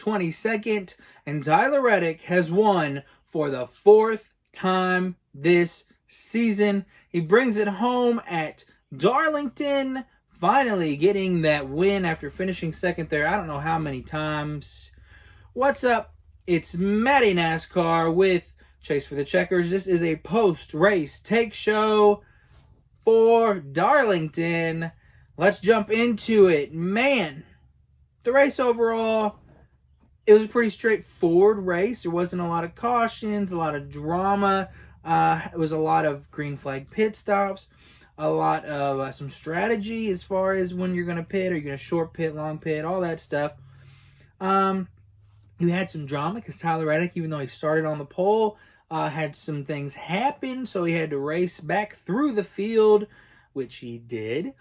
22nd, and Tyler Reddick has won for the 4th time this season. He brings it home at Darlington, finally getting that win after finishing second there. I don't know how many times. What's up? It's Matty NASCAR with Chase for the Checkers. This is a post-race take show for Darlington. Let's jump into it. Man, the race overall, it was a pretty straightforward race. There wasn't a lot of cautions, a lot of drama. It was a lot of green flag pit stops, a lot of some strategy as far as when you're going to pit. Are you going to short pit, long pit, all that stuff. You had some drama because Tyler Reddick, even though he started on the pole, had some things happen, so he had to race back through the field, which he did.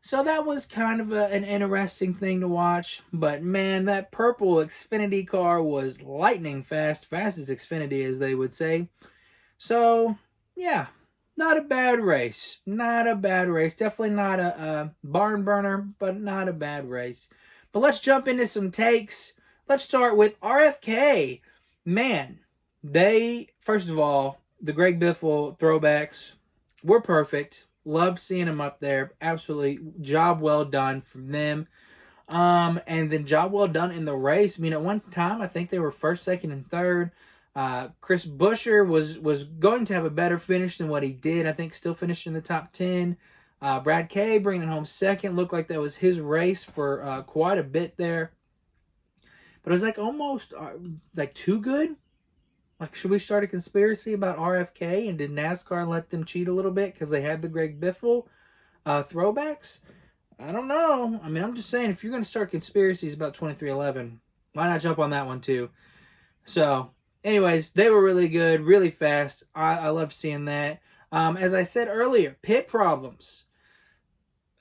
So that was kind of an interesting thing to watch. But man, that purple Xfinity car was lightning fast. Fastest Xfinity, as they would say. So, yeah, not a bad race. Not a bad race. Definitely not a barn burner, but not a bad race. But let's jump into some takes. Let's start with RFK. Man, first of all, the Greg Biffle throwbacks were perfect. Loved seeing them up there. Absolutely. Job well done from them. And then job well done in the race. I mean, at one time, I think they were first, second, and third. Chris Buescher was going to have a better finish than what he did. I think still finished in the top 10. Brad Kay bringing it home second. Looked like that was his race for quite a bit there. But it was like almost like too good. Like, should we start a conspiracy about RFK, and did NASCAR let them cheat a little bit because they had the Greg Biffle throwbacks? I don't know. I mean, I'm just saying, if you're going to start conspiracies about 2311, why not jump on that one too? So, anyways, they were really good, really fast. I loved seeing that. As I said earlier, pit problems.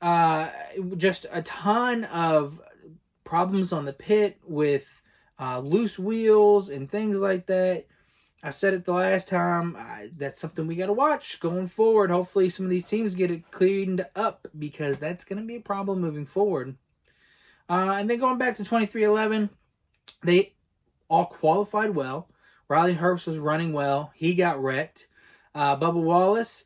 Just a ton of problems on the pit with loose wheels and things like that. I said it the last time, that's something we got to watch going forward. Hopefully some of these teams get it cleaned up, because that's going to be a problem moving forward. And then going back to 2311, they all qualified well. Riley Herbst was running well. He got wrecked. Bubba Wallace,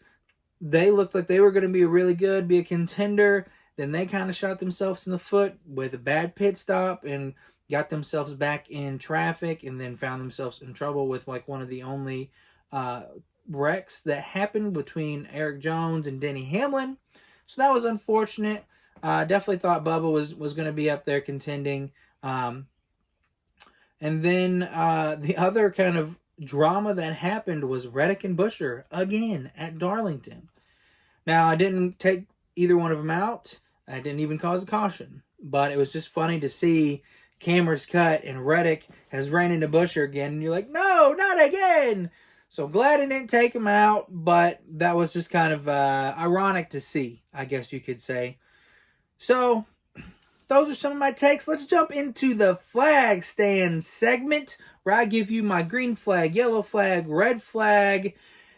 they looked like they were going to be really good, be a contender. Then they kind of shot themselves in the foot with a bad pit stop and got themselves back in traffic, and then found themselves in trouble with like one of the only wrecks that happened between Eric Jones and Denny Hamlin. So that was unfortunate. Definitely thought Bubba was going to be up there contending. And then the other kind of drama that happened was Reddick and Buescher again at Darlington. Now, I didn't take either one of them out. I didn't even cause a caution. But it was just funny to see cameras cut and Reddick has ran into Buescher again. And you're like, no, not again. So I'm glad I didn't take him out. But that was just kind of ironic to see, I guess you could say. So those are some of my takes. Let's jump into the flag stand segment, where I give you my green flag, yellow flag, red flag.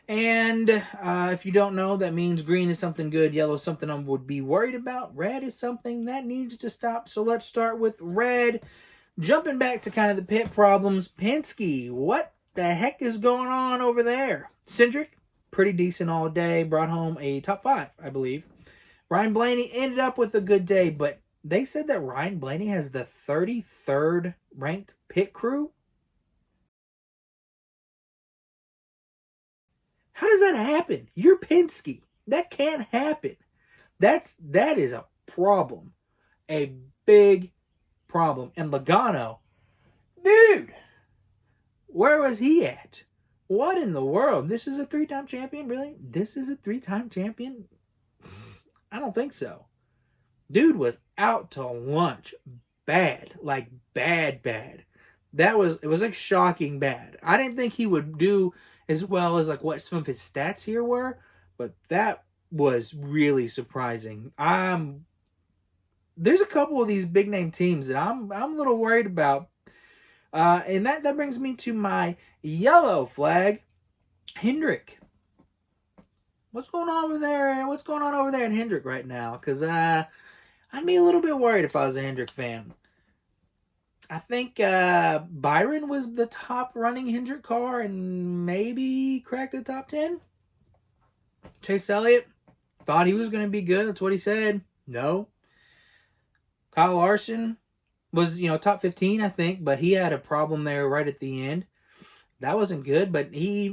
And if you don't know, that means green is something good, yellow is something I would be worried about, red is something that needs to stop. So let's start with red. Jumping back to kind of the pit problems, Penske, what the heck is going on over there? Cindric, pretty decent all day, brought home a top 5, I believe. Ryan Blaney ended up with a good day, but they said that Ryan Blaney has the 33rd ranked pit crew. How does that happen? You're Penske. That can't happen. That is a problem. A big problem. And Logano, dude, where was he at? What in the world? This is a 3-time champion? Really? This is a 3-time champion? I don't think so. Dude was out to lunch. Bad. Like, bad. It was like shocking bad. I didn't think he would do as well as like what some of his stats here were, but that was really surprising. There's a couple of these big name teams that I'm a little worried about. And that brings me to my yellow flag, Hendrick. What's going on over there? What's going on over there in Hendrick right now? Because I'd be a little bit worried if I was a Hendrick fan. I think Byron was the top running Hendrick car and maybe cracked the top 10. Chase Elliott thought he was going to be good. That's what he said. No. Kyle Larson was, top 15, I think, but he had a problem there right at the end. That wasn't good, but he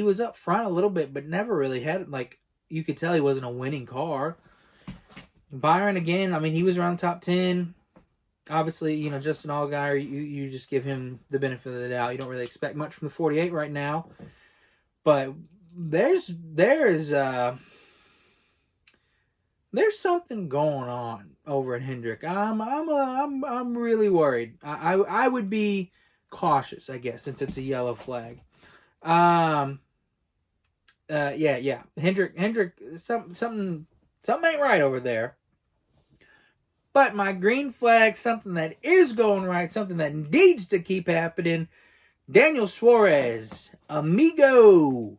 was up front a little bit, but never really had, you could tell he wasn't a winning car. Byron, again, he was around top 10. Obviously, Justin Allgaier, you just give him the benefit of the doubt. You don't really expect much from the 48 right now. But there's something going on over at Hendrick. I'm really worried. I would be cautious, I guess, since it's a yellow flag. Yeah. Hendrick, something ain't right over there. But my green flag, something that is going right, something that needs to keep happening. Daniel Suarez, amigo,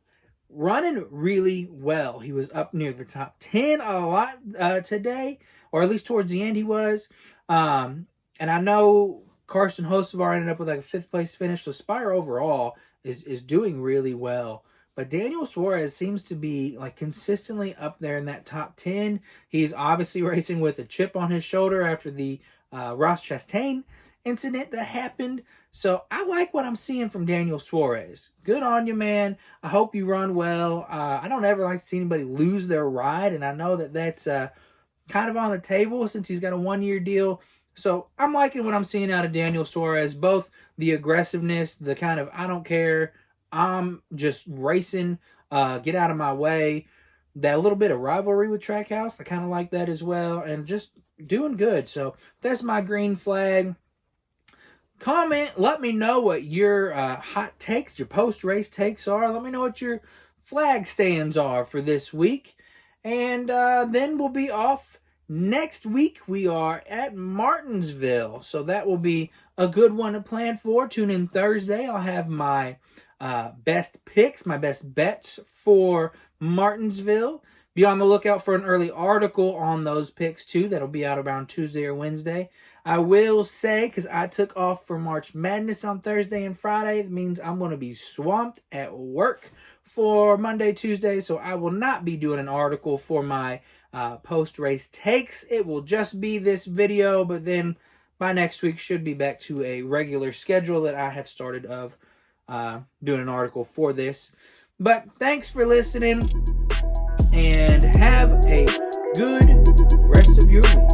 running really well. He was up near the top 10 a lot today, or at least towards the end he was. And I know Carson Hocevar ended up with like a 5th place finish, so Spire overall is doing really well. But Daniel Suarez seems to be like consistently up there in that top 10. He's obviously racing with a chip on his shoulder after the Ross Chastain incident that happened. So I like what I'm seeing from Daniel Suarez. Good on you, man. I hope you run well. I don't ever like to see anybody lose their ride, and I know that that's kind of on the table since he's got a 1-year deal. So I'm liking what I'm seeing out of Daniel Suarez, both the aggressiveness, the kind of I don't care, I'm just racing, get out of my way. That little bit of rivalry with Trackhouse, I kind of like that as well, and just doing good. So that's my green flag. Comment, let me know what your hot takes, your post-race takes are. Let me know what your flag stands are for this week. And then we'll be off next week. We are at Martinsville, so that will be a good one to plan for. Tune in Thursday. I'll have my best picks, my best bets for Martinsville. Be on the lookout for an early article on those picks too. That'll be out around Tuesday or Wednesday. I will say, because I took off for March Madness on Thursday and Friday, it means I'm going to be swamped at work for Monday, Tuesday, so I will not be doing an article for my post-race takes. It will just be this video, but then by next week should be back to a regular schedule that I have started of doing an article for this. But thanks for listening, and have a good rest of your week.